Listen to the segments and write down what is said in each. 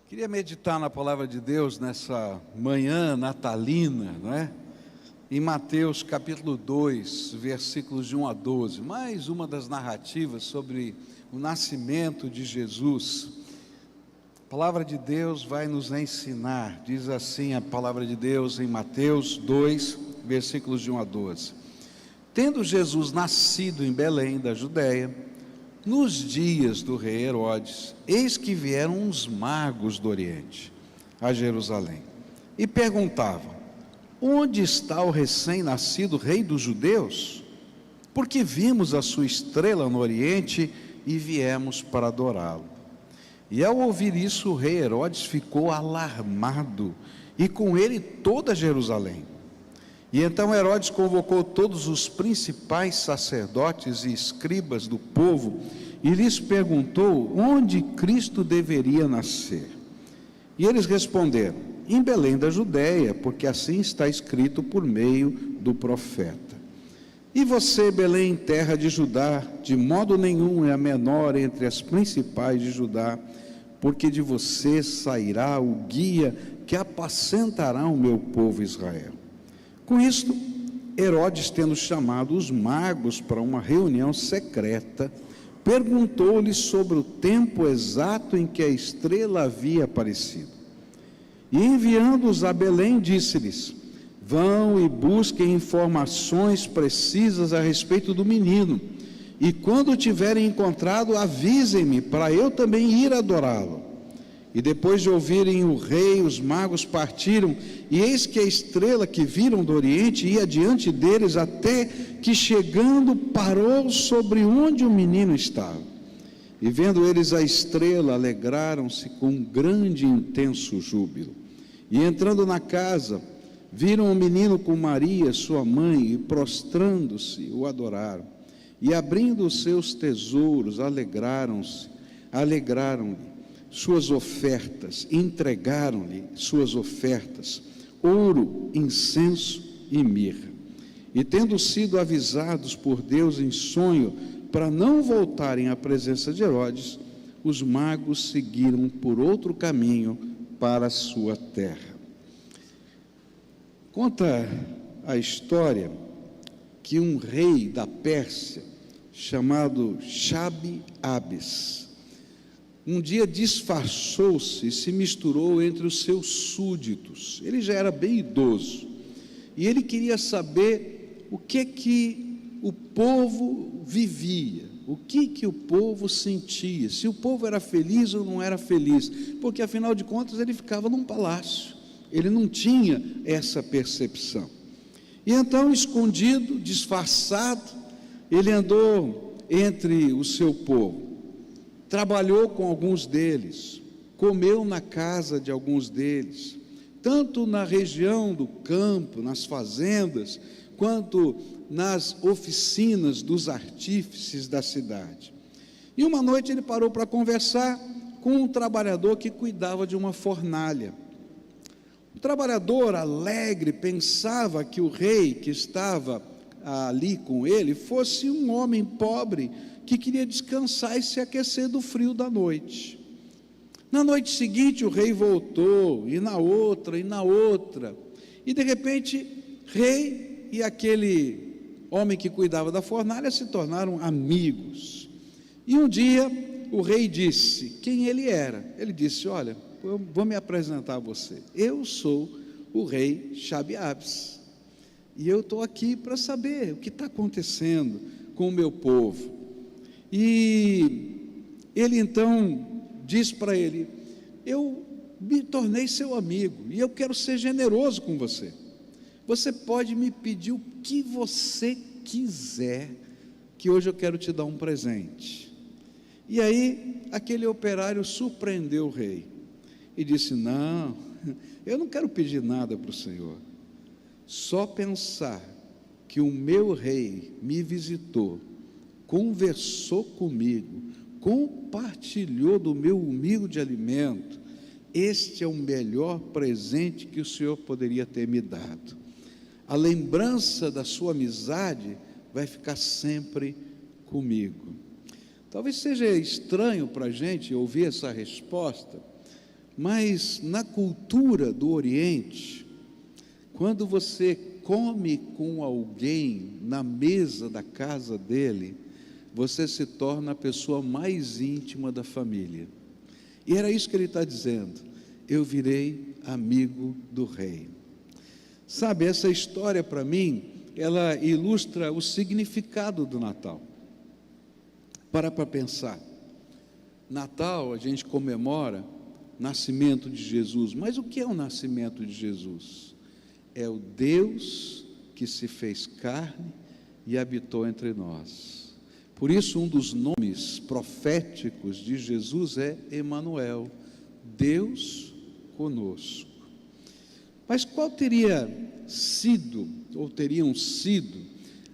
Queria meditar na palavra de Deus nessa manhã natalina, não é? Em Mateus capítulo 2, versículos de 1 a 12, mais uma das narrativas sobre o nascimento de Jesus. A palavra de Deus vai nos ensinar, diz assim a palavra de Deus em Mateus 2, versículos de 1 a 12. Tendo Jesus nascido em Belém da Judéia, nos dias do rei Herodes, eis que vieram uns magos do Oriente a Jerusalém e perguntavam: onde está o recém-nascido rei dos judeus? Porque vimos a sua estrela no Oriente e viemos para adorá-lo. E ao ouvir isso, o rei Herodes ficou alarmado, e com ele toda Jerusalém. E então Herodes convocou todos os principais sacerdotes e escribas do povo e lhes perguntou onde Cristo deveria nascer. E eles responderam: em Belém da Judéia, porque assim está escrito por meio do profeta. E você, Belém, terra de Judá, de modo nenhum é a menor entre as principais de Judá, porque de você sairá o guia que apacentará o meu povo Israel. Com isto, Herodes, tendo chamado os magos para uma reunião secreta, perguntou-lhes sobre o tempo exato em que a estrela havia aparecido. E enviando-os a Belém, disse-lhes: vão e busquem informações precisas a respeito do menino, e quando o tiverem encontrado, avisem-me, para eu também ir adorá-lo. E depois de ouvirem o rei, os magos partiram, e eis que a estrela que viram do Oriente ia diante deles, até que chegando parou sobre onde o menino estava. E vendo eles a estrela, alegraram-se com um grande e intenso júbilo. E entrando na casa, viram o menino com Maria, sua mãe, e prostrando-se, o adoraram. E abrindo os seus tesouros, alegraram-lhe suas ofertas, entregaram-lhe suas ofertas, ouro, incenso e mirra. E tendo sido avisados por Deus em sonho para não voltarem à presença de Herodes, os magos seguiram por outro caminho para a sua terra. Conta a história que um rei da Pérsia, chamado Shabi-Abis, um dia disfarçou-se e se misturou entre os seus súditos. Ele já era bem idoso, e ele queria saber o que o povo vivia, o que o povo sentia, se o povo era feliz ou não era feliz, porque afinal de contas ele ficava num palácio, ele não tinha essa percepção. E então, escondido, disfarçado, ele andou entre o seu povo, trabalhou com alguns deles, comeu na casa de alguns deles, tanto na região do campo, nas fazendas, quanto nas oficinas dos artífices da cidade. E uma noite ele parou para conversar com um trabalhador que cuidava de uma fornalha. O trabalhador, alegre, pensava que o rei que estava ali com ele fosse um homem pobre que queria descansar e se aquecer do frio da noite. Na noite seguinte o rei voltou, e na outra, e de repente rei e aquele homem que cuidava da fornalha se tornaram amigos. E um dia o rei disse quem ele era. Ele disse: olha, eu vou me apresentar a você, eu sou o rei Shabi-Abis, e eu estou aqui para saber o que está acontecendo com o meu povo. E ele então diz para ele: eu me tornei seu amigo e eu quero ser generoso com você. Você pode me pedir o que você quiser, que hoje eu quero te dar um presente. E aí aquele operário surpreendeu o rei e disse: não, eu não quero pedir nada para o Senhor, só pensar que o meu rei me visitou, conversou comigo, compartilhou do meu humilde alimento, este é o melhor presente que o Senhor poderia ter me dado. A lembrança da sua amizade vai ficar sempre comigo. Talvez seja estranho para a gente ouvir essa resposta, Mas na cultura do Oriente, quando você come com alguém na mesa da casa dele, você se torna a pessoa mais íntima da família. E era isso que ele está dizendo: eu virei amigo do rei. Sabe, essa história para mim, ela ilustra o significado do Natal. Para pensar. Natal a gente comemora o nascimento de Jesus, mas o que é o nascimento de Jesus? É o Deus que se fez carne e habitou entre nós. Por isso, um dos nomes proféticos de Jesus é Emanuel, Deus conosco. Mas qual teria sido, ou teriam sido,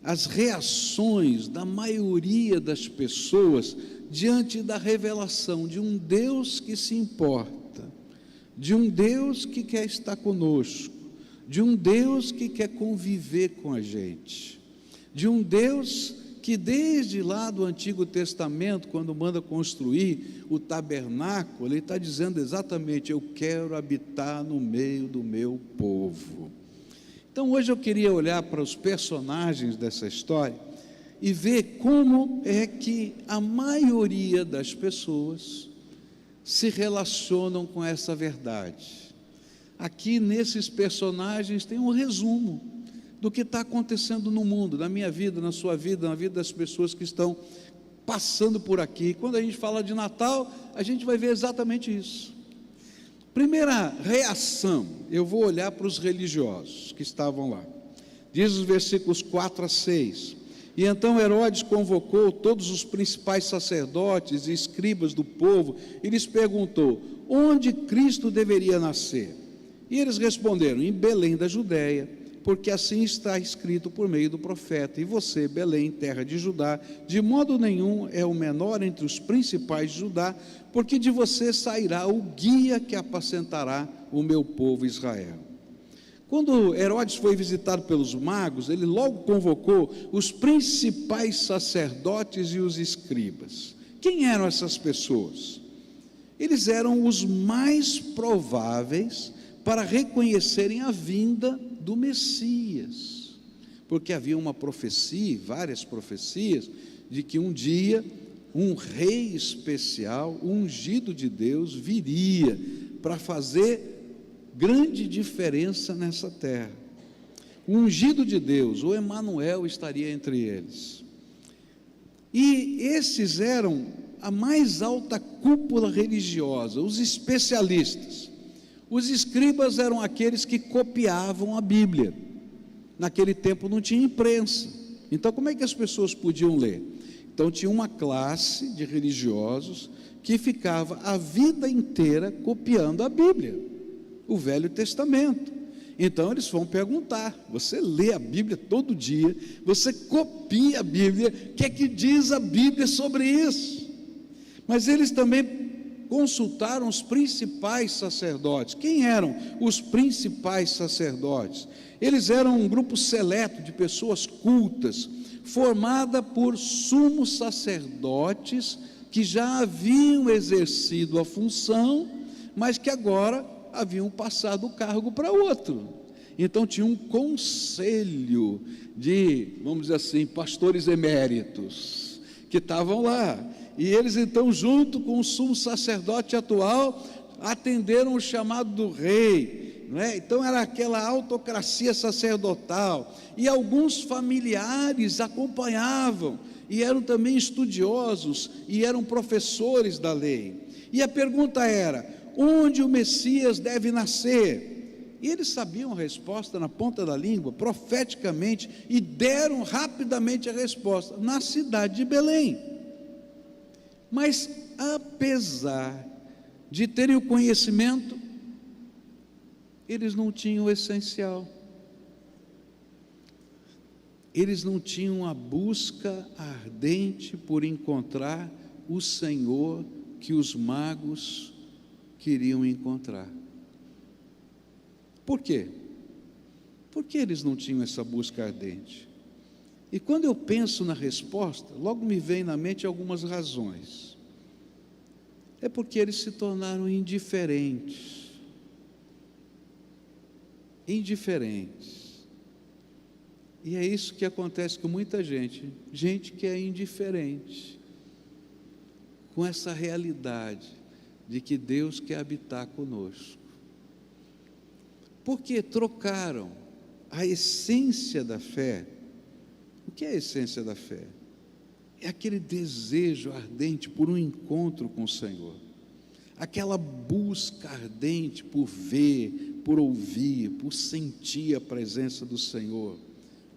as reações da maioria das pessoas diante da revelação de um Deus que se importa, de um Deus que quer estar conosco, de um Deus que quer conviver com a gente, de um Deus que desde lá do Antigo Testamento, quando manda construir o tabernáculo, ele está dizendo exatamente: eu quero habitar no meio do meu povo. Então hoje eu queria olhar para os personagens dessa história e ver como é que a maioria das pessoas se relacionam com essa verdade. Aqui nesses personagens tem um resumo do que está acontecendo no mundo, na minha vida, na sua vida, na vida das pessoas que estão passando por aqui. Quando a gente fala de Natal, a gente vai ver exatamente isso. Primeira reação, eu vou olhar para os religiosos que estavam lá. Diz os versículos 4 a 6. E então Herodes convocou todos os principais sacerdotes e escribas do povo e lhes perguntou: onde Cristo deveria nascer? E eles responderam: em Belém da Judéia, porque assim está escrito por meio do profeta: e você, Belém, terra de Judá, de modo nenhum é o menor entre os principais de Judá, porque de você sairá o guia que apacentará o meu povo Israel. Quando Herodes foi visitado pelos magos, ele logo convocou os principais sacerdotes e os escribas. Quem eram essas pessoas? Eles eram os mais prováveis para reconhecerem a vinda do Messias, porque havia uma profecia, várias profecias, de que um dia um rei especial, ungido de Deus, viria para fazer grande diferença nessa terra. O ungido de Deus, o Emanuel, estaria entre eles. E esses eram a mais alta cúpula religiosa, os especialistas. Os escribas eram aqueles que copiavam a Bíblia. Naquele tempo não tinha imprensa, então como é que as pessoas podiam ler? Então tinha uma classe de religiosos que ficava a vida inteira copiando a Bíblia, o Velho Testamento. Então eles vão perguntar: você lê a Bíblia todo dia, você copia a Bíblia, o que é que diz a Bíblia sobre isso? Mas eles também consultaram os principais sacerdotes. Quem eram os principais sacerdotes? Eles eram um grupo seleto de pessoas cultas, formada por sumos sacerdotes que já haviam exercido a função, mas que agora haviam passado o cargo para outro. Então tinha um conselho de, vamos dizer assim, pastores eméritos, que estavam lá. E eles então, junto com o sumo sacerdote atual, atenderam o chamado do rei, não é? Então era aquela autocracia sacerdotal, e alguns familiares acompanhavam, e eram também estudiosos, e eram professores da lei. E a pergunta era: onde o Messias deve nascer? E eles sabiam a resposta na ponta da língua, profeticamente, e deram rapidamente a resposta: na cidade de Belém. Mas apesar de terem o conhecimento, eles não tinham o essencial. Eles não tinham a busca ardente por encontrar o Senhor que os magos queriam encontrar. Por quê? Por que eles não tinham essa busca ardente? E quando eu penso na resposta, logo me vem na mente algumas razões. É porque eles se tornaram indiferentes. Indiferentes. E é isso que acontece com muita gente, gente que é indiferente com essa realidade de que Deus quer habitar conosco. Porque trocaram a essência da fé. O que é a essência da fé? É aquele desejo ardente por um encontro com o Senhor, aquela busca ardente por ver, por ouvir, por sentir a presença do Senhor,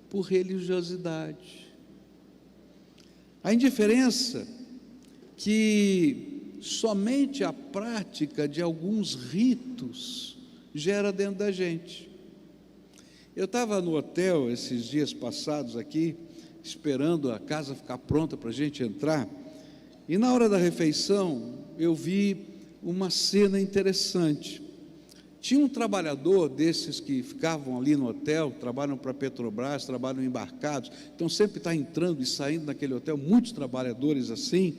por religiosidade. A indiferença que somente a prática de alguns ritos gera dentro da gente. Eu estava no hotel esses dias passados aqui, esperando a casa ficar pronta para a gente entrar, e na hora da refeição eu vi uma cena interessante. Tinha um trabalhador desses que ficavam ali no hotel, trabalham para a Petrobras, trabalham embarcados, então sempre está entrando e saindo naquele hotel, muitos trabalhadores assim,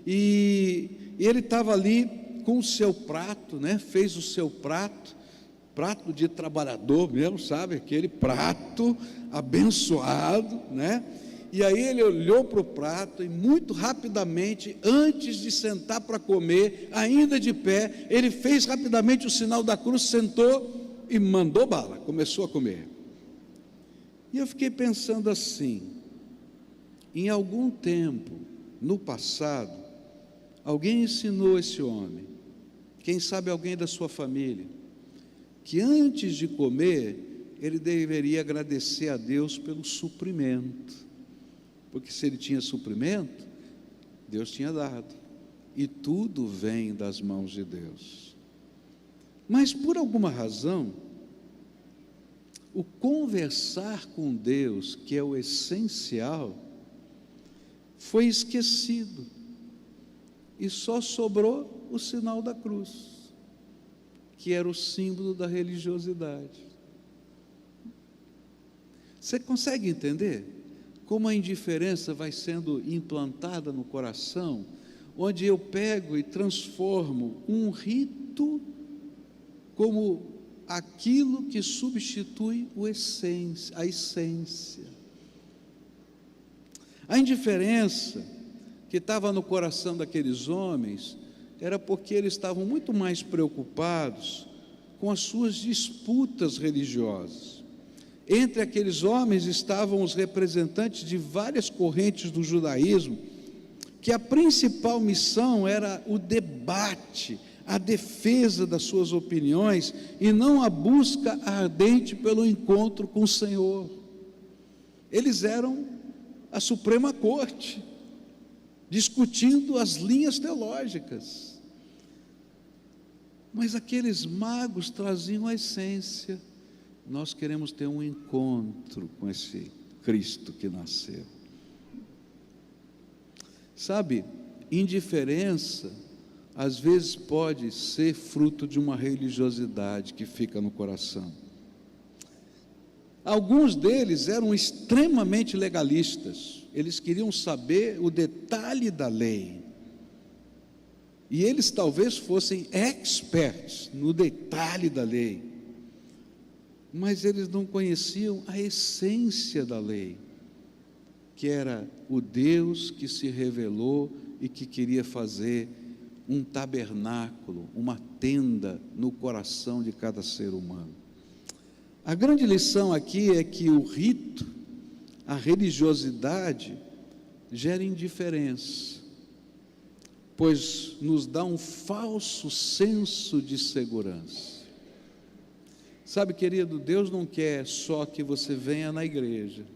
e ele estava ali com o seu prato, né? Fez o seu prato de trabalhador mesmo, sabe? Aquele prato abençoado, né? E aí ele olhou para o prato e muito rapidamente, antes de sentar para comer, ainda de pé, ele fez rapidamente o sinal da cruz, sentou e mandou bala, começou a comer. E eu fiquei pensando assim, em algum tempo, no passado, alguém ensinou esse homem, quem sabe alguém da sua família, que antes de comer, ele deveria agradecer a Deus pelo suprimento, porque se ele tinha suprimento, Deus tinha dado, e tudo vem das mãos de Deus. Mas por alguma razão, o conversar com Deus, que é o essencial, foi esquecido, e só sobrou o sinal da cruz, que era o símbolo da religiosidade. Você consegue entender como a indiferença vai sendo implantada no coração, onde eu pego e transformo um rito como aquilo que substitui a essência. A indiferença que estava no coração daqueles homens era porque eles estavam muito mais preocupados com as suas disputas religiosas. Entre aqueles homens estavam os representantes de várias correntes do judaísmo, que a principal missão era o debate, a defesa das suas opiniões, e não a busca ardente pelo encontro com o Senhor. Eles eram a Suprema Corte, discutindo as linhas teológicas. Mas aqueles magos traziam a essência. Nós queremos ter um encontro com esse Cristo que nasceu. Sabe, indiferença às vezes pode ser fruto de uma religiosidade que fica no coração. Alguns deles eram extremamente legalistas, eles queriam saber o detalhe da lei, e eles talvez fossem experts no detalhe da lei, mas eles não conheciam a essência da lei, que era o Deus que se revelou e que queria fazer um tabernáculo, uma tenda no coração de cada ser humano. A grande lição aqui é que o rito, a religiosidade, gera indiferença, pois nos dá um falso senso de segurança. Sabe, querido, Deus não quer só que você venha na igreja.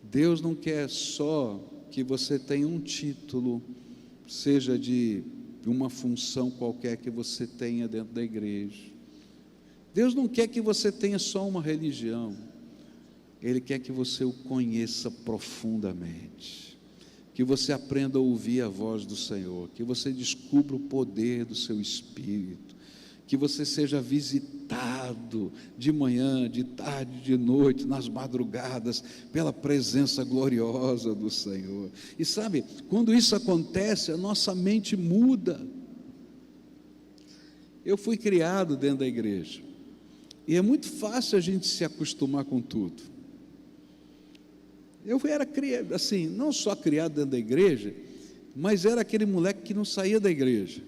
Deus não quer só que você tenha um título, seja de uma função qualquer que você tenha dentro da igreja. Deus não quer que você tenha só uma religião. Ele quer que você o conheça profundamente, que você aprenda a ouvir a voz do Senhor, que você descubra o poder do seu Espírito, que você seja visitado de manhã, de tarde, de noite, nas madrugadas, pela presença gloriosa do Senhor. E sabe, quando isso acontece, a nossa mente muda. Eu fui criado dentro da igreja, e é muito fácil a gente se acostumar com tudo. Eu era criado, assim, não só criado dentro da igreja, mas era aquele moleque que não saía da igreja.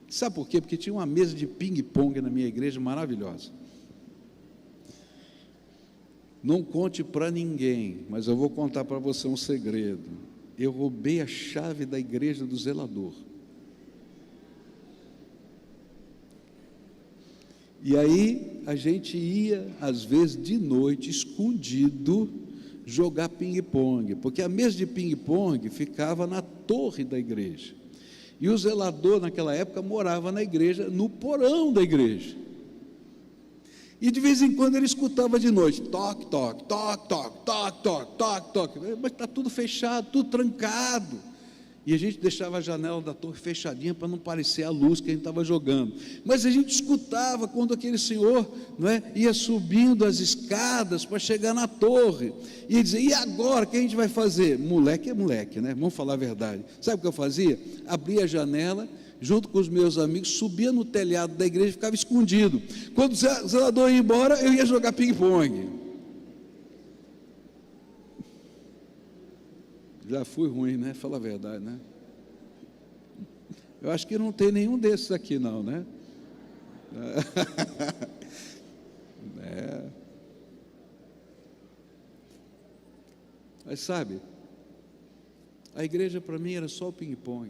Sabe por quê? Porque tinha uma mesa de ping-pong na minha igreja maravilhosa. Não conte para ninguém, mas eu vou contar para você um segredo. Eu roubei a chave da igreja do zelador. E aí a gente ia, às vezes de noite, escondido, jogar ping-pong, porque a mesa de ping-pong ficava na torre da igreja. E o zelador, naquela época, morava na igreja, no porão da igreja. E de vez em quando ele escutava de noite, toque, toque, toque, toque, toque, toque, toque, toque. Mas está tudo fechado, tudo trancado. E a gente deixava a janela da torre fechadinha para não parecer a luz que a gente estava jogando. Mas a gente escutava quando aquele senhor, não é, ia subindo as escadas para chegar na torre. E ele dizia, e agora, o que a gente vai fazer? Moleque é moleque, né? Vamos falar a verdade. Sabe o que eu fazia? Abria a janela, junto com os meus amigos, subia no telhado da igreja e ficava escondido. Quando o zelador ia embora, eu ia jogar ping-pong. Já fui ruim, né? Fala a verdade, né? Eu acho que não tem nenhum desses aqui, não, né? É. Mas sabe, a igreja para mim era só o ping-pong.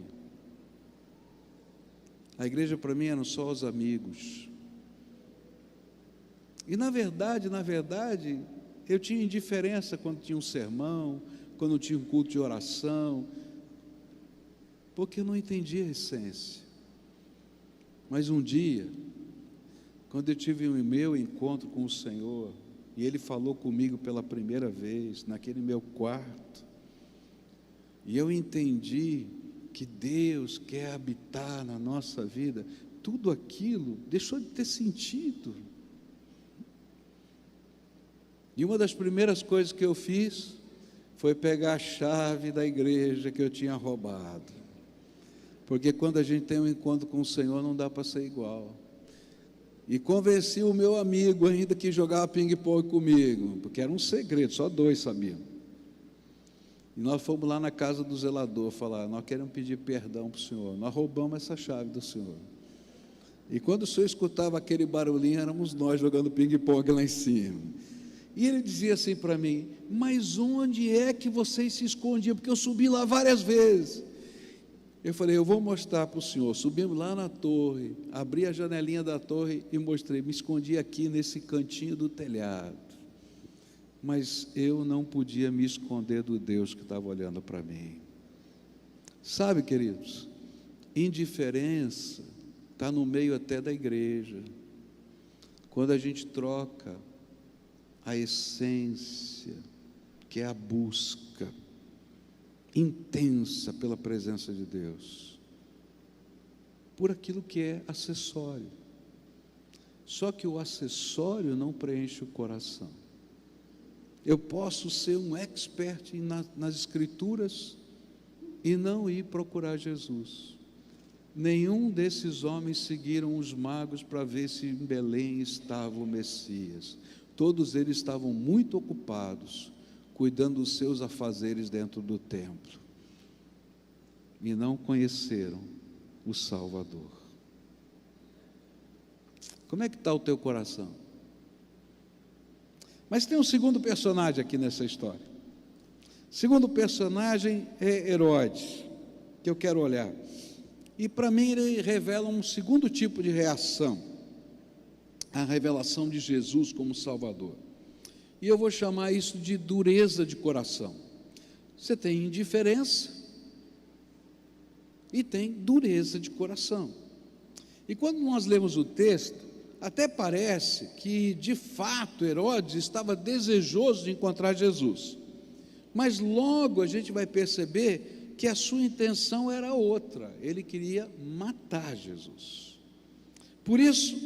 A igreja para mim eram só os amigos. E na verdade, eu tinha indiferença quando tinha um sermão, quando tinha um culto de oração, porque eu não entendia a essência. Mas um dia, quando eu tive um meu encontro com o Senhor, e Ele falou comigo pela primeira vez, naquele meu quarto, e eu entendi que Deus quer habitar na nossa vida, tudo aquilo deixou de ter sentido. E uma das primeiras coisas que eu fiz foi pegar a chave da igreja que eu tinha roubado, porque quando a gente tem um encontro com o Senhor não dá para ser igual. E convenci o meu amigo ainda que jogava ping-pong comigo, porque era um segredo, só 2 sabiam. E nós fomos lá na casa do zelador falar, nós queremos pedir perdão para o senhor, nós roubamos essa chave do senhor. E quando o senhor escutava aquele barulhinho, éramos nós jogando ping-pong lá em cima. E ele dizia assim para mim, mas onde é que vocês se escondiam? Porque eu subi lá várias vezes. Eu falei, eu vou mostrar para o senhor. Subimos lá na torre, abri a janelinha da torre e mostrei, me escondi aqui nesse cantinho do telhado. Mas eu não podia me esconder do Deus que estava olhando para mim. Sabe, queridos, indiferença está no meio até da igreja. Quando a gente troca a essência, que é a busca intensa pela presença de Deus, por aquilo que é acessório. Só que o acessório não preenche o coração. Eu posso ser um expert nas Escrituras e não ir procurar Jesus. Nenhum desses homens seguiram os magos para ver se em Belém estava o Messias. Todos eles estavam muito ocupados, cuidando dos seus afazeres dentro do templo, e não conheceram o Salvador. Como é que está o teu coração? Mas tem um segundo personagem aqui nessa história. O segundo personagem é Herodes, que eu quero olhar. E para mim ele revela um segundo tipo de reação, a revelação de Jesus como Salvador. E eu vou chamar isso de dureza de coração. Você tem indiferença e tem dureza de coração. E quando nós lemos o texto, até parece que de fato Herodes estava desejoso de encontrar Jesus, mas logo a gente vai perceber que a sua intenção era outra. Ele queria matar Jesus. Por isso,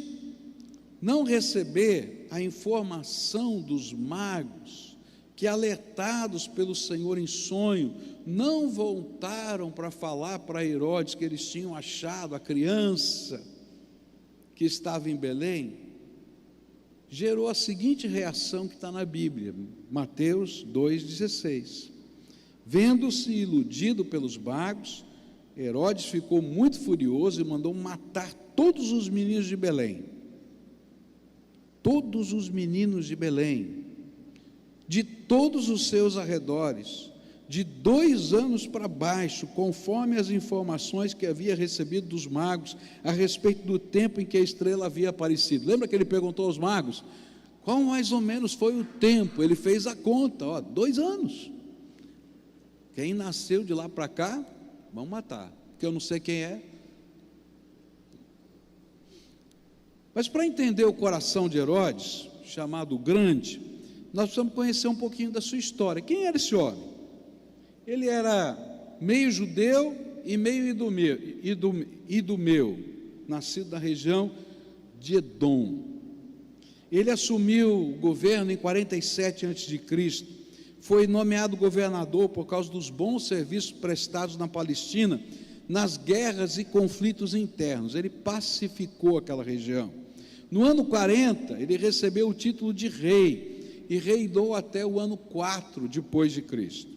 não receber a informação dos magos, que alertados pelo Senhor em sonho, não voltaram para falar para Herodes que eles tinham achado a criança que estava em Belém, gerou a seguinte reação que está na Bíblia, Mateus 2,16. Vendo-se iludido pelos magos, Herodes ficou muito furioso e mandou matar todos os meninos de Belém. Todos os meninos de Belém, de todos os seus arredores, de 2 anos para baixo, conforme as informações que havia recebido dos magos a respeito do tempo em que a estrela havia aparecido. Lembra que ele perguntou aos magos, qual mais ou menos foi o tempo? Ele fez a conta, 2 anos. Quem nasceu de lá para cá, vão matar, porque eu não sei quem é. Mas para entender o coração de Herodes, chamado Grande, nós precisamos conhecer um pouquinho da sua história. Quem era esse homem? Ele era meio judeu e meio idumeu, nascido na região de Edom. Ele assumiu o governo em 47 a.C., foi nomeado governador por causa dos bons serviços prestados na Palestina, nas guerras e conflitos internos. Ele pacificou aquela região. No ano 40, ele recebeu o título de rei e reinou até o ano 4 depois de Cristo.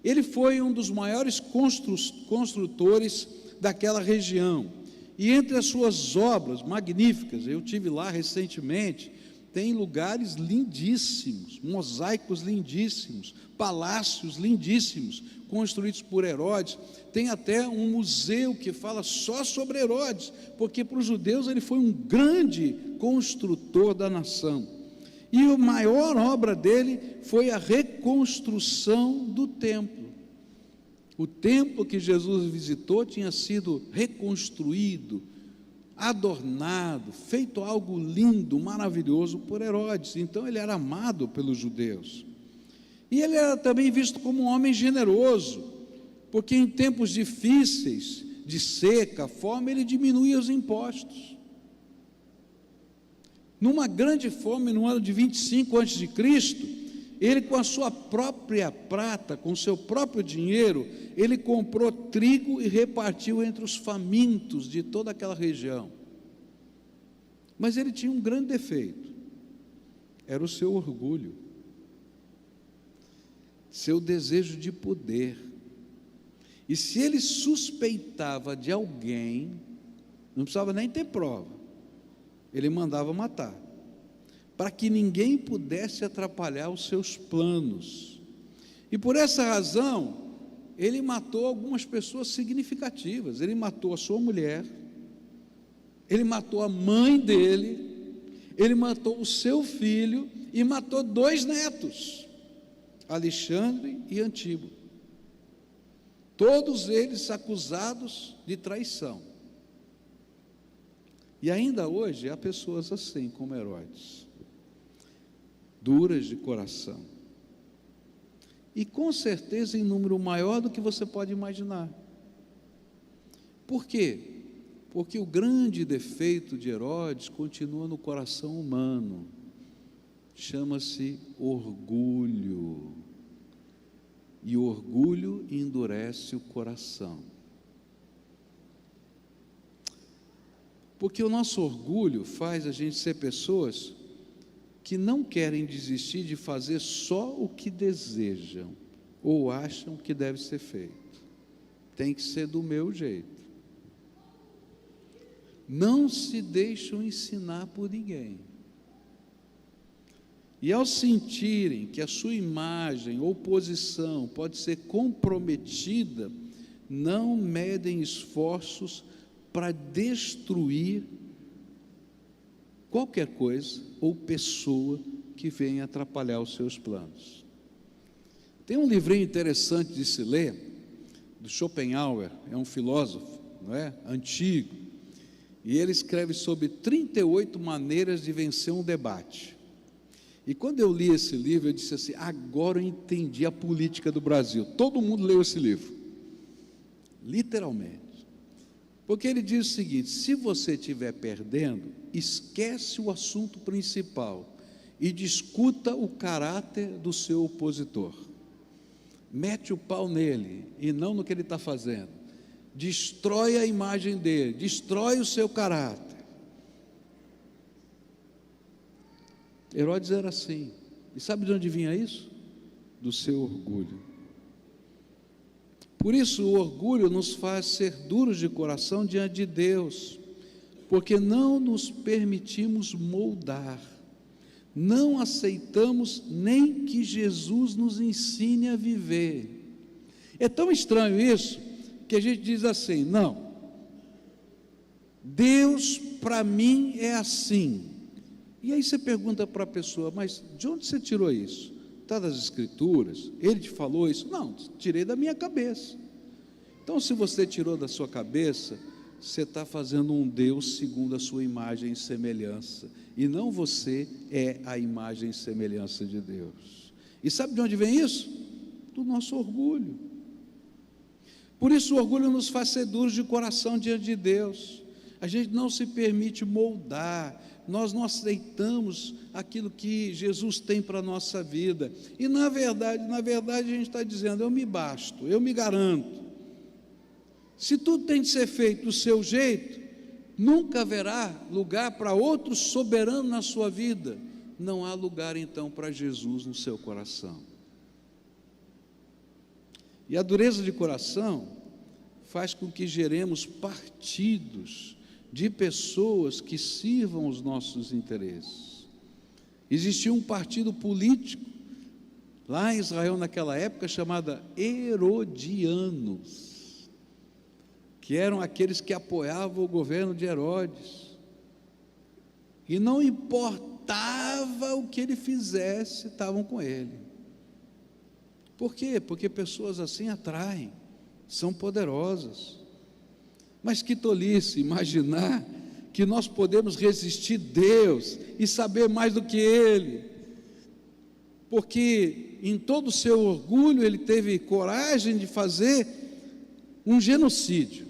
Ele foi um dos maiores construtores daquela região, e entre as suas obras magníficas, eu tive lá recentemente, tem lugares lindíssimos, mosaicos lindíssimos, palácios lindíssimos, construídos por Herodes. Tem até um museu que fala só sobre Herodes, porque para os judeus ele foi um grande construtor da nação. E a maior obra dele foi a reconstrução do templo. O templo que Jesus visitou tinha sido reconstruído, adornado, feito algo lindo, maravilhoso por Herodes. Então ele era amado pelos judeus. E ele era também visto como um homem generoso, porque em tempos difíceis, de seca, fome, ele diminuía os impostos. Numa grande fome, no ano de 25 a.C., ele, com a sua própria prata, com o seu próprio dinheiro, ele comprou trigo e repartiu entre os famintos de toda aquela região. Mas ele tinha um grande defeito, era o seu orgulho, seu desejo de poder. E se ele suspeitava de alguém, não precisava nem ter prova, ele mandava matar, para que ninguém pudesse atrapalhar os seus planos. E por essa razão, ele matou algumas pessoas significativas. Ele matou a sua mulher, ele matou a mãe dele, ele matou o seu filho e matou 2 netos, Alexandre e Antíoco. Todos eles acusados de traição. E ainda hoje há pessoas assim como Herodes, duras de coração, e com certeza em número maior do que você pode imaginar. Por quê? Porque o grande defeito de Herodes continua no coração humano, chama-se orgulho, e o orgulho endurece o coração. Porque o nosso orgulho faz a gente ser pessoas que não querem desistir de fazer só o que desejam ou acham que deve ser feito. Tem que ser do meu jeito. Não se deixam ensinar por ninguém. E ao sentirem que a sua imagem ou posição pode ser comprometida, não medem esforços para destruir qualquer coisa ou pessoa que venha atrapalhar os seus planos. Tem um livrinho interessante de se ler, do Schopenhauer, é um filósofo, não é? Antigo, e ele escreve sobre 38 maneiras de vencer um debate. E quando eu li esse livro, eu disse assim, agora eu entendi a política do Brasil. Todo mundo leu esse livro, literalmente. Porque ele diz o seguinte: se você estiver perdendo, esquece o assunto principal e discuta o caráter do seu opositor. Mete o pau nele e não no que ele está fazendo. Destrói a imagem dele, destrói o seu caráter. Herodes era assim. E sabe de onde vinha isso? Do seu orgulho. Por isso o orgulho nos faz ser duros de coração diante de Deus, porque não nos permitimos moldar, não aceitamos nem que Jesus nos ensine a viver. É tão estranho isso, que a gente diz assim: não, Deus para mim é assim. E aí você pergunta para a pessoa: mas de onde você tirou isso? Está das Escrituras? Ele te falou isso? Não, tirei da minha cabeça. Então, se você tirou da sua cabeça, você está fazendo um Deus segundo a sua imagem e semelhança, e não você é a imagem e semelhança de Deus. E sabe de onde vem isso? Do nosso orgulho. Por isso o orgulho nos faz ser duros de coração diante de Deus. A gente não se permite moldar, nós não aceitamos aquilo que Jesus tem para a nossa vida, e na verdade a gente está dizendo: eu me basto, eu me garanto. Se tudo tem de ser feito do seu jeito, nunca haverá lugar para outro soberano na sua vida, não há lugar então para Jesus no seu coração. E a dureza de coração faz com que geremos partidos de pessoas que sirvam os nossos interesses. Existia um partido político lá em Israel naquela época chamado Herodianos, que eram aqueles que apoiavam o governo de Herodes, e não importava o que ele fizesse, estavam com ele. Por quê? Porque pessoas assim atraem, são poderosas. Mas que tolice imaginar que nós podemos resistir Deus e saber mais do que Ele, porque em todo o seu orgulho ele teve coragem de fazer um genocídio,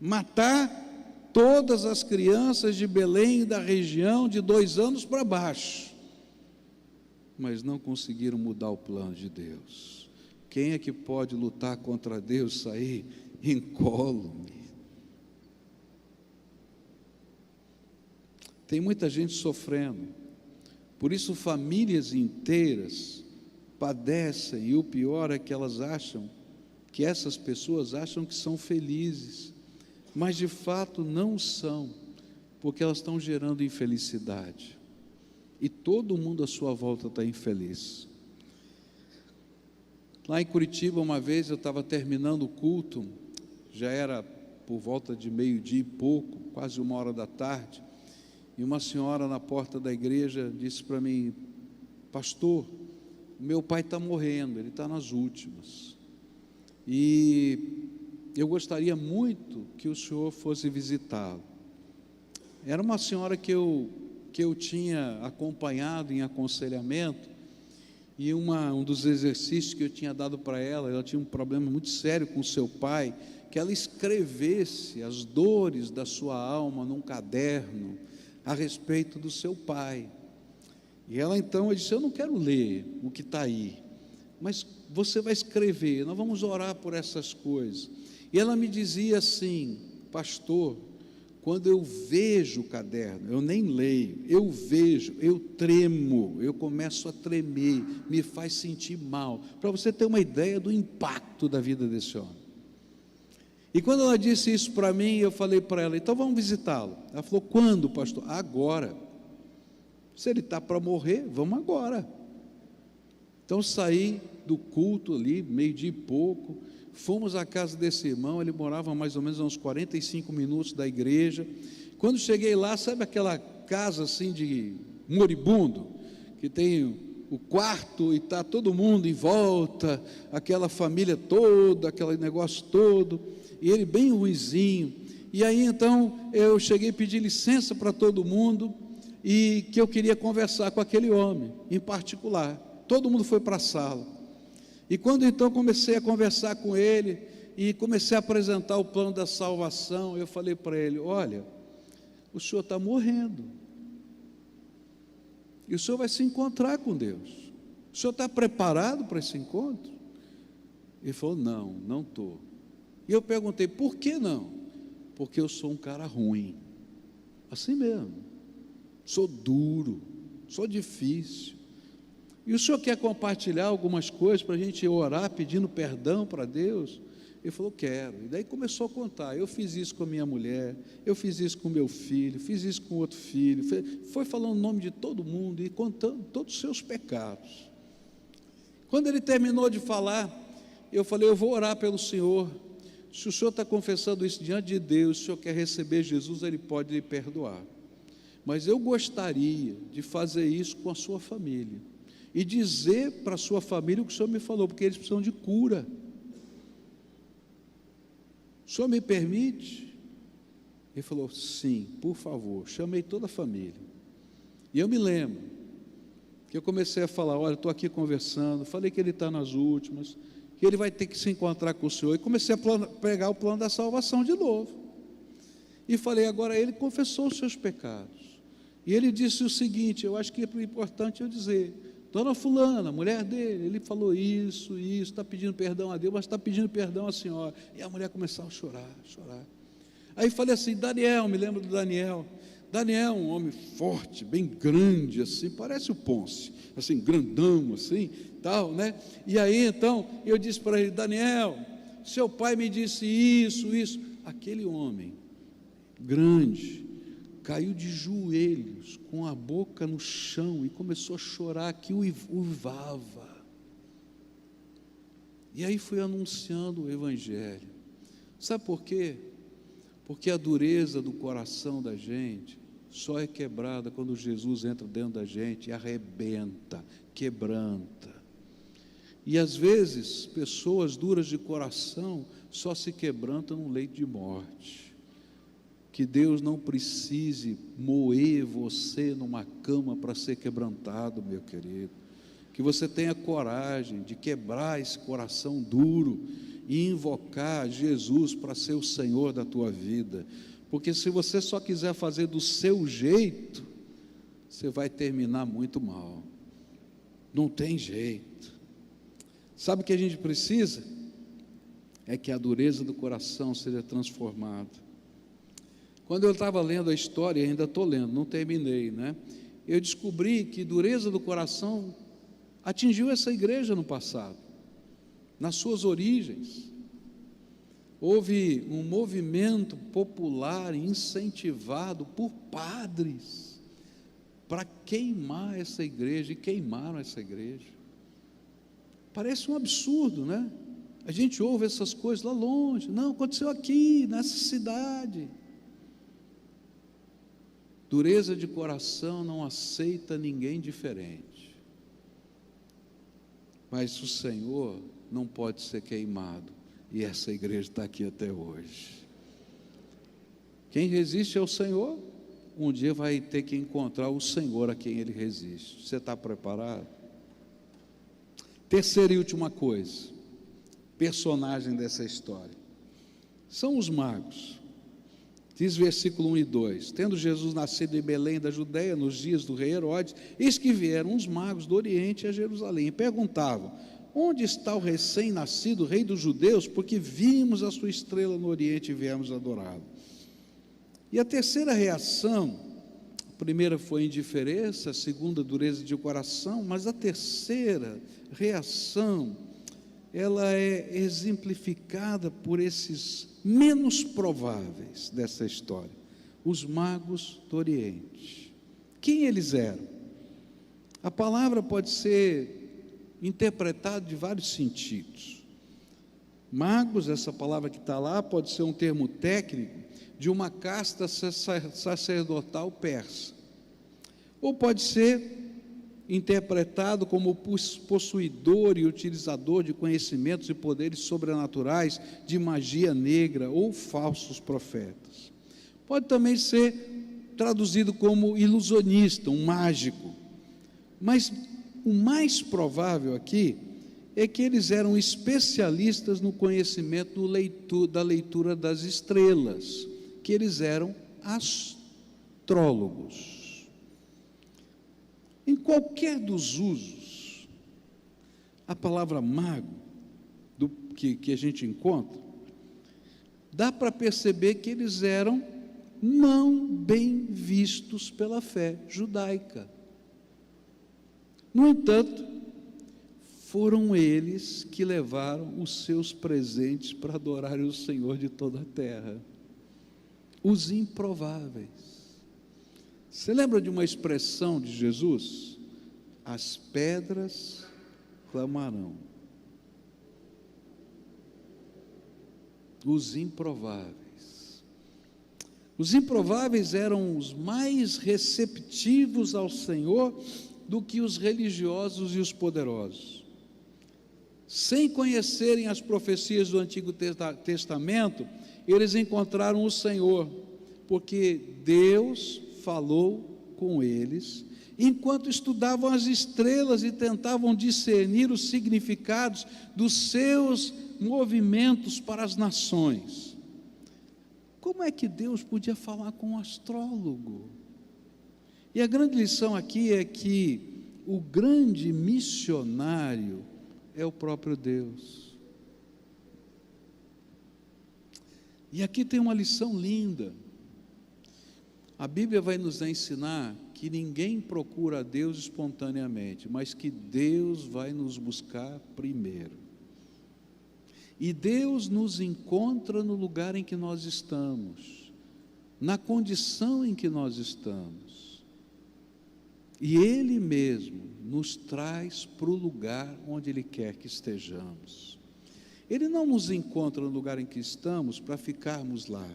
matar todas as crianças de Belém e da região de 2 anos para baixo, mas não conseguiram mudar o plano de Deus. Quem é que pode lutar contra Deus, sair incólume? Tem muita gente sofrendo, por isso famílias inteiras padecem, e o pior é que elas acham, que essas pessoas acham que são felizes, mas de fato não são, porque elas estão gerando infelicidade, e todo mundo à sua volta está infeliz. Lá em Curitiba, uma vez eu estava terminando o culto, já era por volta de 12:00 e pouco, quase 1h da tarde, e uma senhora na porta da igreja disse para mim: pastor, meu pai está morrendo, ele está nas últimas, e eu gostaria muito que o senhor fosse visitá-lo. Era uma senhora que eu tinha acompanhado em aconselhamento, e um dos exercícios que eu tinha dado para ela tinha um problema muito sério com seu pai, que ela escrevesse as dores da sua alma num caderno a respeito do seu pai. E ela então disse: eu não quero ler o que está aí, mas você vai escrever, nós vamos orar por essas coisas. E ela me dizia assim: pastor, quando eu vejo o caderno, eu nem leio, eu vejo, eu tremo, eu começo a tremer, me faz sentir mal. Para você ter uma ideia do impacto da vida desse homem. E quando ela disse isso para mim, eu falei para ela: então vamos visitá-lo. Ela falou: quando, pastor? Agora. Se ele está para morrer, vamos agora. Então saí do culto ali, 12:00 e pouco, fomos à casa desse irmão. Ele morava mais ou menos a uns 45 minutos da igreja. Quando cheguei lá, sabe aquela casa assim de moribundo, que tem o quarto e está todo mundo em volta, aquela família toda, aquele negócio todo, e ele bem ruizinho. E aí então eu cheguei a pedir licença para todo mundo, e que eu queria conversar com aquele homem em particular. Todo mundo foi para a sala, e quando então comecei a conversar com ele, e comecei a apresentar o plano da salvação. Eu falei para ele: olha, o senhor está morrendo, e o senhor vai se encontrar com Deus. O senhor está preparado para esse encontro? Ele falou: não estou. E eu perguntei: por que não? Porque eu sou um cara ruim, assim mesmo, sou duro, sou difícil. E o senhor quer compartilhar algumas coisas para a gente orar pedindo perdão para Deus? Ele falou: quero. E daí começou a contar: eu fiz isso com a minha mulher, eu fiz isso com meu filho, fiz isso com outro filho. Foi falando o nome de todo mundo e contando todos os seus pecados. Quando ele terminou de falar, eu falei: eu vou orar pelo senhor. Se o senhor está confessando isso diante de Deus, se o senhor quer receber Jesus, Ele pode lhe perdoar. Mas eu gostaria de fazer isso com a sua família e dizer para a sua família o que o senhor me falou, porque eles precisam de cura. O senhor me permite? Ele falou: sim, por favor. Chamei toda a família. E eu me lembro que eu comecei a falar: olha, estou aqui conversando, falei que ele está nas últimas, que ele vai ter que se encontrar com o senhor. E comecei a pregar o plano da salvação de novo. E falei: agora ele confessou os seus pecados. E ele disse o seguinte: eu acho que é importante eu dizer, dona fulana, mulher dele, ele falou isso, está pedindo perdão a Deus, mas está pedindo perdão à senhora. E a mulher começou a chorar. Aí falei assim: Daniel, me lembro do Daniel. Daniel, um homem forte, bem grande, assim, parece o Ponce, assim, grandão, assim, tal, né? E aí, então, eu disse para ele: Daniel, seu pai me disse isso. Aquele homem, grande, caiu de joelhos, com a boca no chão, e começou a chorar, que uivava. E aí fui anunciando o Evangelho. Sabe por quê? Porque a dureza do coração da gente só é quebrada quando Jesus entra dentro da gente e arrebenta, quebranta. E às vezes, pessoas duras de coração só se quebrantam num leito de morte. Que Deus não precise moer você numa cama para ser quebrantado, meu querido. Que você tenha coragem de quebrar esse coração duro e invocar Jesus para ser o Senhor da tua vida. Porque se você só quiser fazer do seu jeito, você vai terminar muito mal. Não tem jeito. Sabe o que a gente precisa? É que a dureza do coração seja transformada. Quando eu estava lendo a história, ainda estou lendo, não terminei, né? Eu descobri que dureza do coração atingiu essa igreja no passado, nas suas origens. Houve um movimento popular incentivado por padres para queimar essa igreja, e queimaram essa igreja. Parece um absurdo, né? A gente ouve essas coisas lá longe. Não, aconteceu aqui, nessa cidade. Dureza de coração não aceita ninguém diferente. Mas o Senhor não pode ser queimado. E essa igreja está aqui até hoje. Quem resiste ao Senhor, um dia vai ter que encontrar o Senhor a quem ele resiste. Você está preparado? Terceira e última coisa, personagem dessa história, são os magos. Diz versículo 1 e 2: tendo Jesus nascido em Belém da Judeia, nos dias do rei Herodes, eis que vieram uns magos do Oriente a Jerusalém, e perguntavam: onde está o recém-nascido rei dos judeus? Porque vimos a sua estrela no Oriente e viemos adorá-lo. E a terceira reação, a primeira foi indiferença, a segunda dureza de coração, mas a terceira reação, ela é exemplificada por esses menos prováveis dessa história, os magos do Oriente. Quem eles eram? A palavra pode ser interpretada de vários sentidos. Magos, essa palavra que está lá, pode ser um termo técnico de uma casta sacerdotal persa, ou pode ser interpretado como possuidor e utilizador de conhecimentos e poderes sobrenaturais, de magia negra ou falsos profetas. Pode também ser traduzido como ilusionista, um mágico. Mas o mais provável aqui é que eles eram especialistas no conhecimento da leitura das estrelas, que eles eram astrólogos. Em qualquer dos usos, a palavra mago, que a gente encontra, dá para perceber que eles eram não bem vistos pela fé judaica. No entanto, foram eles que levaram os seus presentes para adorarem o Senhor de toda a terra, os improváveis. Você lembra de uma expressão de Jesus? As pedras clamarão. Os improváveis. Os improváveis eram os mais receptivos ao Senhor do que os religiosos e os poderosos. Sem conhecerem as profecias do Antigo Testamento, eles encontraram o Senhor, porque Deus falou com eles, enquanto estudavam as estrelas e tentavam discernir os significados dos seus movimentos para as nações. Como é que Deus podia falar com um astrólogo? E a grande lição aqui é que o grande missionário é o próprio Deus. E aqui tem uma lição linda. A Bíblia vai nos ensinar que ninguém procura a Deus espontaneamente, mas que Deus vai nos buscar primeiro. E Deus nos encontra no lugar em que nós estamos, na condição em que nós estamos. E Ele mesmo nos traz para o lugar onde Ele quer que estejamos. Ele não nos encontra no lugar em que estamos para ficarmos lá.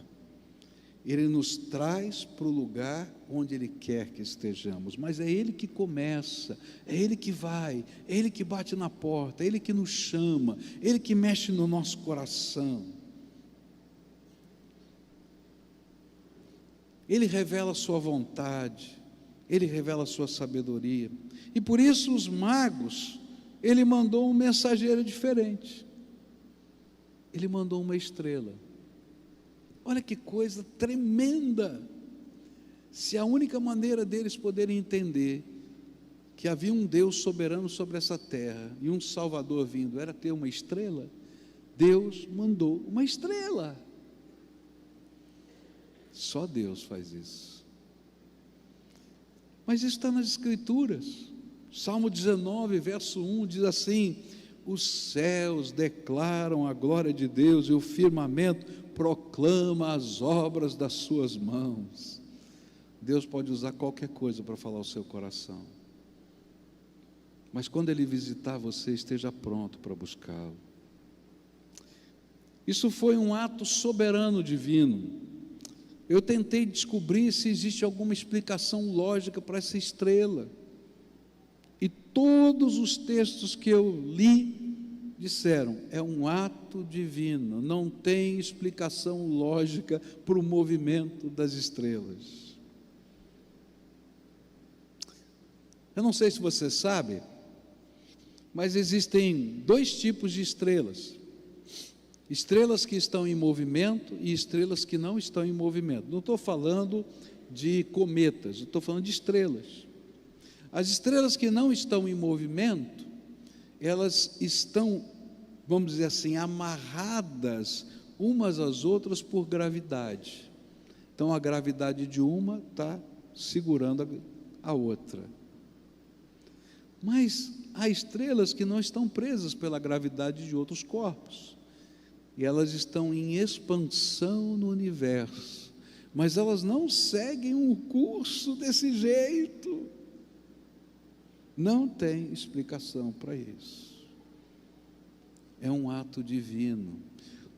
Ele nos traz para o lugar onde Ele quer que estejamos, mas é Ele que começa, é Ele que vai, é Ele que bate na porta, é Ele que nos chama, é Ele que mexe no nosso coração. Ele revela a sua vontade, Ele revela a sua sabedoria, e por isso os magos, Ele mandou um mensageiro diferente, Ele mandou uma estrela. Olha que coisa tremenda! Se a única maneira deles poderem entender que havia um Deus soberano sobre essa terra e um Salvador vindo era ter uma estrela, Deus mandou uma estrela. Só Deus faz isso. Mas isso está nas Escrituras. Salmo 19, verso 1 diz assim: os céus declaram a glória de Deus e o firmamento proclama as obras das suas mãos. Deus pode usar qualquer coisa para falar ao seu coração, mas quando Ele visitar você, esteja pronto para buscá-lo. Isso foi um ato soberano divino. Eu tentei descobrir se existe alguma explicação lógica para essa estrela, e todos os textos que eu li disseram, é um ato divino, não tem explicação lógica para o movimento das estrelas. Eu não sei se você sabe, mas existem dois tipos de estrelas: estrelas que estão em movimento e estrelas que não estão em movimento. Não estou falando de cometas, estou falando de estrelas. As estrelas que não estão em movimento, elas estão, vamos dizer assim, amarradas umas às outras por gravidade. Então a gravidade de uma está segurando a outra. Mas há estrelas que não estão presas pela gravidade de outros corpos, e elas estão em expansão no universo, mas elas não seguem um curso desse jeito. Não tem explicação para isso. É um ato divino,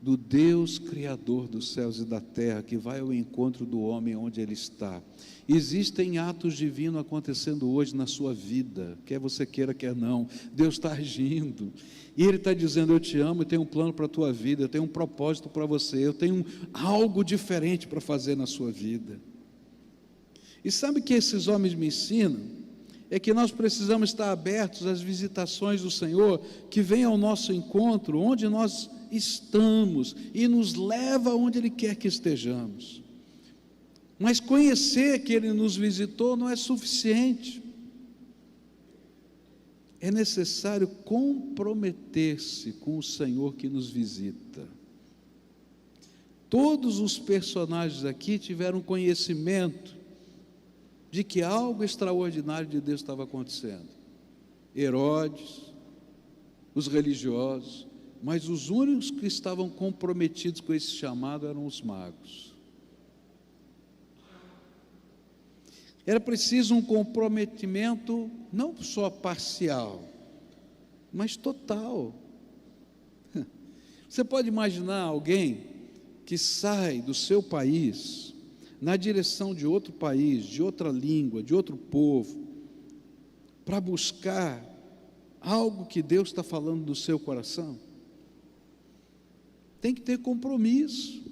do Deus Criador dos céus e da terra, que vai ao encontro do homem onde ele está. Existem atos divinos acontecendo hoje na sua vida, quer você queira, quer não. Deus está agindo, e Ele está dizendo: eu te amo, eu tenho um plano para a tua vida, eu tenho um propósito para você, eu tenho algo diferente para fazer na sua vida. E sabe o que esses homens me ensinam? é que nós precisamos estar abertos às visitações do Senhor, que vem ao nosso encontro, onde nós estamos, e nos leva onde Ele quer que estejamos. Mas conhecer que Ele nos visitou não é suficiente. É necessário comprometer-se com o Senhor que nos visita. Todos os personagens aqui tiveram conhecimento de que algo extraordinário de Deus estava acontecendo. Herodes, os religiosos, mas os únicos que estavam comprometidos com esse chamado eram os magos. Era preciso um comprometimento não só parcial, mas total. Você pode imaginar alguém que sai do seu país na direção de outro país, de outra língua, de outro povo, para buscar algo que Deus está falando no seu coração? Tem que ter compromisso.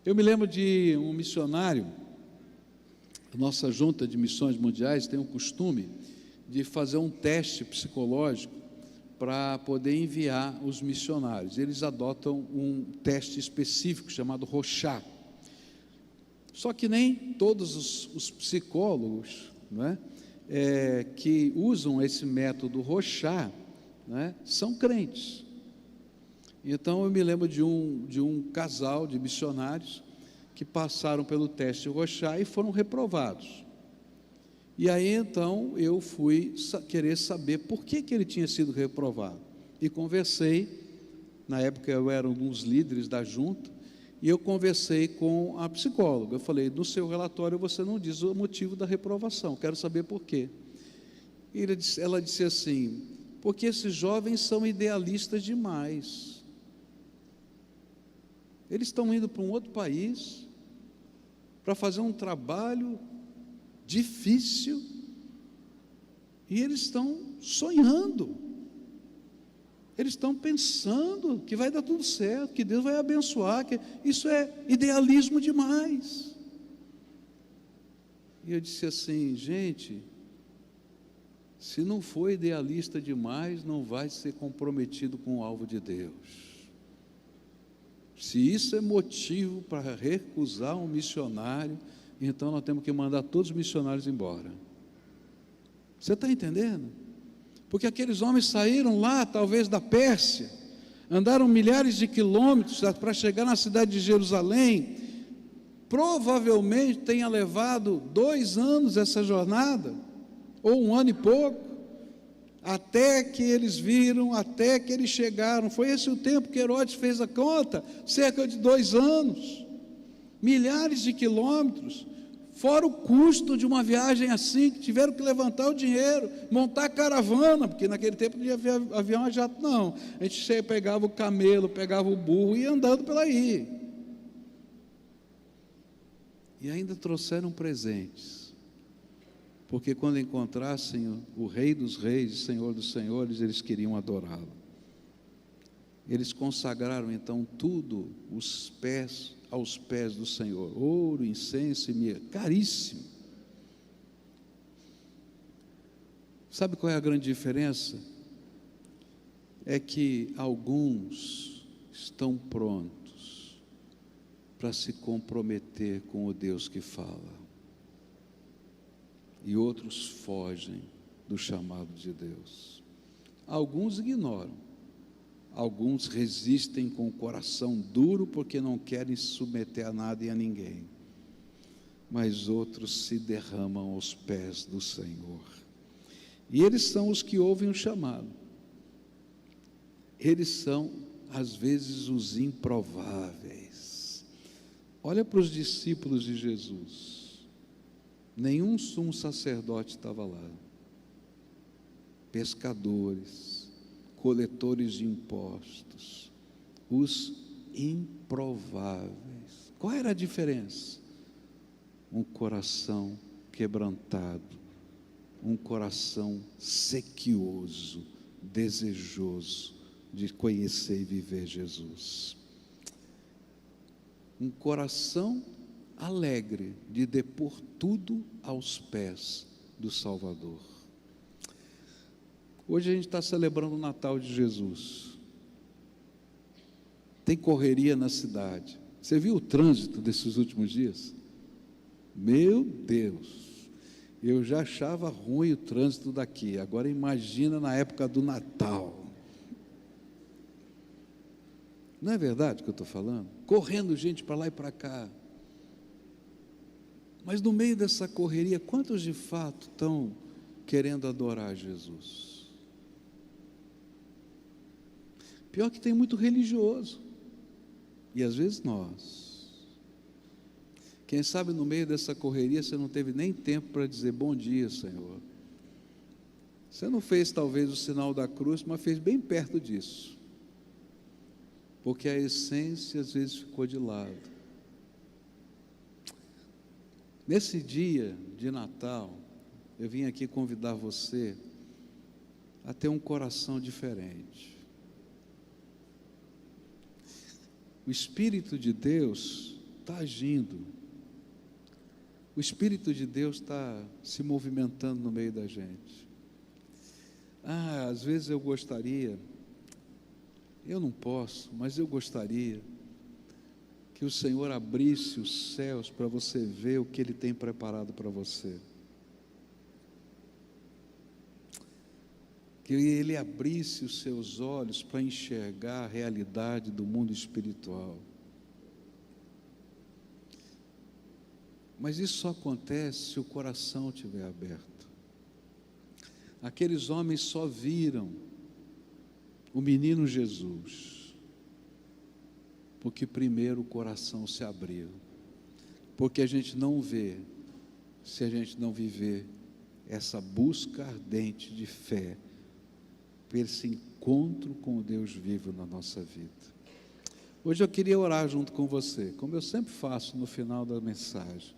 Eu me lembro de um missionário. A nossa junta de missões mundiais tem o costume de fazer um teste psicológico para poder enviar os missionários. Eles adotam um teste específico chamado Rorschach. Só que nem todos os psicólogos, não é, que usam esse método Rorschach, né, são crentes. Então eu me lembro de um casal de missionários que passaram pelo teste Rorschach e foram reprovados. E aí então eu fui querer saber por que ele tinha sido reprovado. E conversei, na época eu era um dos líderes da junta, e eu conversei com a psicóloga. Eu falei: no seu relatório você não diz o motivo da reprovação, quero saber por quê. E ela disse assim: porque esses jovens são idealistas demais. Eles estão indo para um outro país para fazer um trabalho difícil e eles estão sonhando, eles estão pensando que vai dar tudo certo, que Deus vai abençoar, que isso é idealismo demais. E eu disse assim: gente, se não for idealista demais, não vai ser comprometido com o alvo de Deus. Se isso é motivo para recusar um missionário, então nós temos que mandar todos os missionários embora. Você está entendendo? Porque aqueles homens saíram lá, talvez da Pérsia, andaram milhares de quilômetros para chegar na cidade de Jerusalém. Provavelmente tenha levado 2 anos essa jornada, ou 1 ano e pouco, até que eles viram, até que eles chegaram. Foi esse o tempo que Herodes fez a conta, cerca de 2 anos, milhares de quilômetros, fora o custo de uma viagem assim, que tiveram que levantar o dinheiro, montar a caravana, porque naquele tempo não tinha avião a jato não, a gente pegava o camelo, pegava o burro e ia andando pela aí, e ainda trouxeram presentes, porque quando encontrassem o Rei dos Reis e Senhor dos Senhores, eles queriam adorá-lo. Eles consagraram então tudo aos pés do Senhor, ouro, incenso e mirra, caríssimo. Sabe qual é a grande diferença? É que alguns estão prontos para se comprometer com o Deus que fala, e outros fogem do chamado de Deus. Alguns ignoram, alguns resistem com o coração duro porque não querem se submeter a nada e a ninguém, mas outros se derramam aos pés do Senhor, e eles são os que ouvem o chamado. Eles são às vezes os improváveis. Olha para os discípulos de Jesus. Nenhum sumo sacerdote estava lá. Pescadores, coletores de impostos, os improváveis. Qual era a diferença? Um coração quebrantado, um coração sequioso, desejoso de conhecer e viver Jesus. Um coração alegre de depor tudo aos pés do Salvador. Hoje a gente está celebrando o Natal de Jesus. Tem correria na cidade. Você viu o trânsito desses últimos dias? Meu Deus, eu já achava ruim o trânsito daqui. Agora imagina na época do Natal. Não é verdade o que eu estou falando? Correndo gente para lá e para cá. Mas no meio dessa correria, quantos de fato estão querendo adorar Jesus? Pior que tem muito religioso. E às vezes nós. Quem sabe no meio dessa correria você não teve nem tempo para dizer bom dia, Senhor. Você não fez talvez o sinal da cruz, mas fez bem perto disso. Porque a essência às vezes ficou de lado. Nesse dia de Natal, eu vim aqui convidar você a ter um coração diferente. O Espírito de Deus está agindo. O Espírito de Deus está se movimentando no meio da gente. Às vezes eu gostaria, eu não posso, mas eu gostaria que o Senhor abrisse os céus para você ver o que Ele tem preparado para você. Que Ele abrisse os seus olhos para enxergar a realidade do mundo espiritual. Mas isso só acontece se o coração estiver aberto. Aqueles homens só viram o menino Jesus, porque primeiro o coração se abriu. Porque a gente não vê, se a gente não viver essa busca ardente de fé, por esse encontro com o Deus vivo na nossa vida. Hoje eu queria orar junto com você, como eu sempre faço no final da mensagem.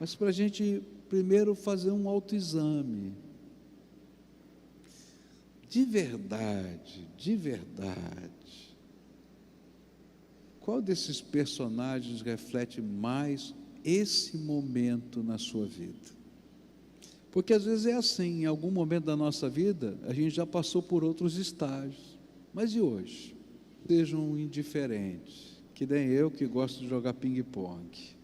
Mas para a gente primeiro fazer um autoexame. De verdade, qual desses personagens reflete mais esse momento na sua vida? Porque às vezes é assim, em algum momento da nossa vida, a gente já passou por outros estágios. Mas e hoje? Sejam indiferentes, que nem eu que gosto de jogar ping-pong.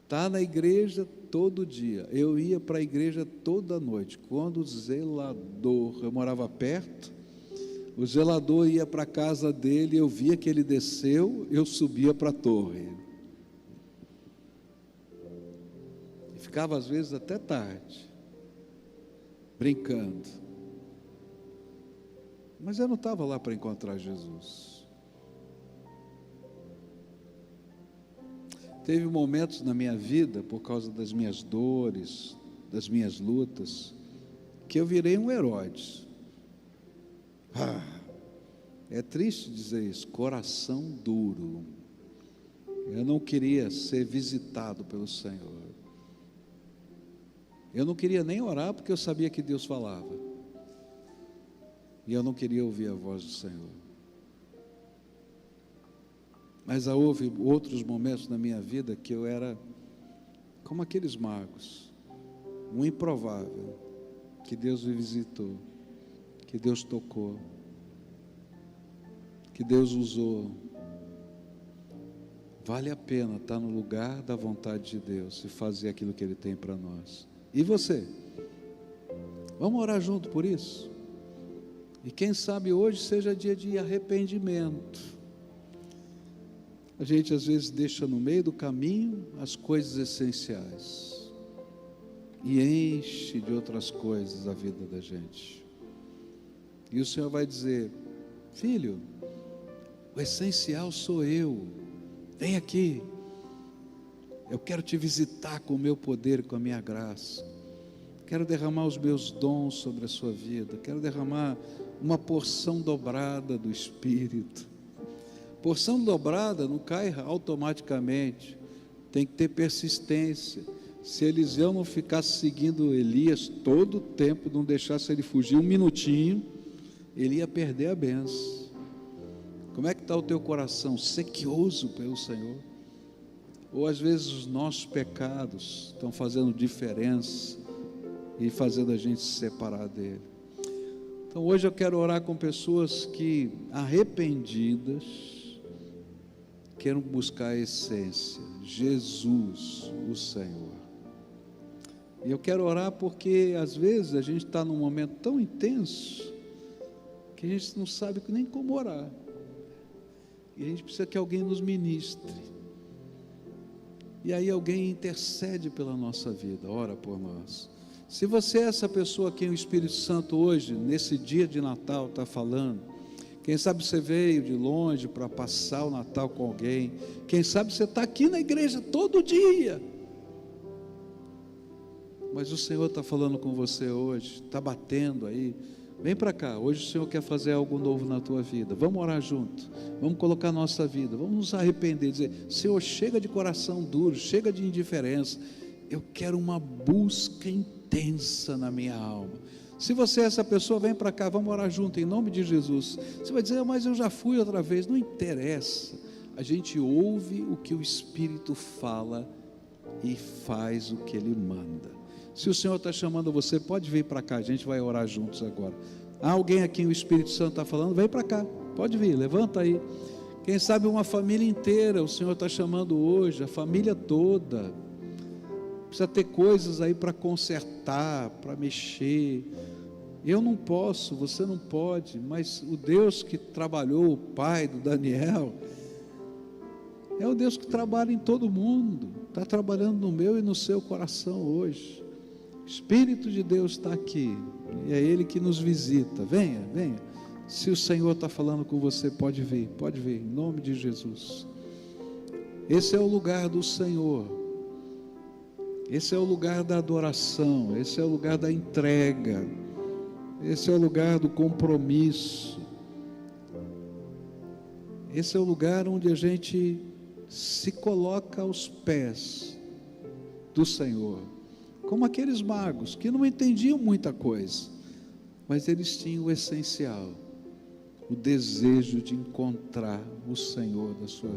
Está na igreja todo dia. Eu ia para a igreja toda noite. Quando o zelador, eu morava perto, o zelador ia para a casa dele, eu via que ele desceu, eu subia para a torre. E ficava às vezes até tarde, brincando. Mas eu não estava lá para encontrar Jesus. Teve momentos na minha vida, por causa das minhas dores, das minhas lutas, que eu virei um Herodes. É triste dizer isso, coração duro. Eu não queria ser visitado pelo Senhor. Eu não queria nem orar, porque eu sabia que Deus falava. E eu não queria ouvir a voz do Senhor. Mas houve outros momentos na minha vida que eu era como aqueles magos, um improvável, que Deus me visitou, que Deus tocou, que Deus usou. Vale a pena estar no lugar da vontade de Deus e fazer aquilo que Ele tem para nós. E você? Vamos orar junto por isso? E quem sabe hoje seja dia de arrependimento. A gente às vezes deixa no meio do caminho as coisas essenciais e enche de outras coisas a vida da gente. E o Senhor vai dizer: filho, o essencial sou eu, vem aqui, eu quero te visitar com o meu poder, com a minha graça, quero derramar os meus dons sobre a sua vida, quero derramar uma porção dobrada do Espírito. Porção dobrada não cai automaticamente, tem que ter persistência. Se Eliseu não ficasse seguindo Elias todo o tempo, não deixasse ele fugir um minutinho, ele ia perder a bênção. Como é que está o teu coração? Sequioso pelo Senhor? ou às vezes os nossos pecados estão fazendo diferença e fazendo a gente se separar dele. Então hoje eu quero orar com pessoas que, arrependidas, queiram buscar a essência, Jesus, o Senhor. E eu quero orar porque às vezes a gente está num momento tão intenso que a gente não sabe nem como orar, e a gente precisa que alguém nos ministre, e aí alguém intercede pela nossa vida, ora por nós. Se você é essa pessoa a quem o Espírito Santo hoje, nesse dia de Natal, está falando, quem sabe você veio de longe para passar o Natal com alguém, quem sabe você está aqui na igreja todo dia, mas o Senhor está falando com você hoje, está batendo aí, vem para cá, hoje o Senhor quer fazer algo novo na tua vida, vamos orar junto, vamos colocar nossa vida, vamos nos arrepender, dizer, Senhor, chega de coração duro, chega de indiferença, eu quero uma busca intensa na minha alma. Se você é essa pessoa, vem para cá, vamos orar junto, em nome de Jesus. Você vai dizer, mas eu já fui outra vez, não interessa, a gente ouve o que o Espírito fala e faz o que Ele manda. Se o Senhor está chamando você, pode vir para cá, a gente vai orar juntos agora. Há alguém aqui, o Espírito Santo está falando, vem para cá, pode vir, levanta aí. Quem sabe uma família inteira, o Senhor está chamando hoje, a família toda. Precisa ter coisas aí para consertar, para mexer. Eu não posso, você não pode, mas o Deus que trabalhou, o pai do Daniel, é o Deus que trabalha em todo mundo, está trabalhando no meu e no seu coração hoje. O Espírito de Deus está aqui, e é Ele que nos visita. Venha, venha. Se o Senhor está falando com você, pode vir, em nome de Jesus. Esse é o lugar do Senhor, esse é o lugar da adoração, esse é o lugar da entrega, esse é o lugar do compromisso, esse é o lugar onde a gente se coloca aos pés do Senhor, como aqueles magos que não entendiam muita coisa, mas eles tinham o essencial, o desejo de encontrar o Senhor da sua vida.